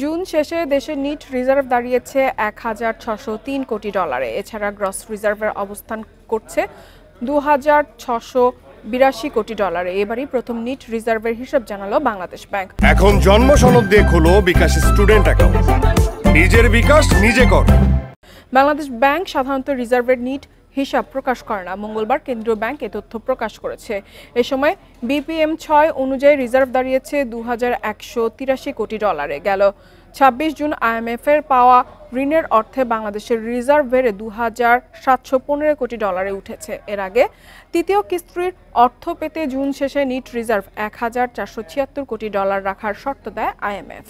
June শেষে দেশের NEET reserve দাঁড়িয়েছে ১,৬০৩ কোটি ডলারে। এছাড়া গ্রস রিজার্ভের অবস্থান করছে ২,৬৮২ কোটি ডলারে। এবারই প্রথম নিট রিজার্ভের হিসাব জানালো বাংলাদেশ ব্যাংক। এখন জন্ম সনদ দিয়ে খোলো বিকাশ স্টুডেন্ট অ্যাকাউন্ট, নিজের বিকাশ নিজে কর। বাংলাদেশ ব্যাংক সাধারণত রিজার্ভের নিট হিসাব প্রকাশ করে না। মঙ্গলবার কেন্দ্রীয় ব্যাংক এ তথ্য প্রকাশ করেছে। এ সময় BPM-6 অনুযায়ী রিজার্ভ দাঁড়িয়েছে ২,১৮৩ কোটি ডলারে। গেল ২৬ জুন IMF এর পাওয়া ঋণের অর্থে বাংলাদেশের রিজার্ভ বেড়ে ২,৭১৫ কোটি ডলারে উঠেছে। এর আগে তৃতীয় কিস্তির অর্থ পেতে জুন শেষে নিট রিজার্ভ ১,৪৭৬ কোটি ডলার রাখার শর্ত দেয় IMF।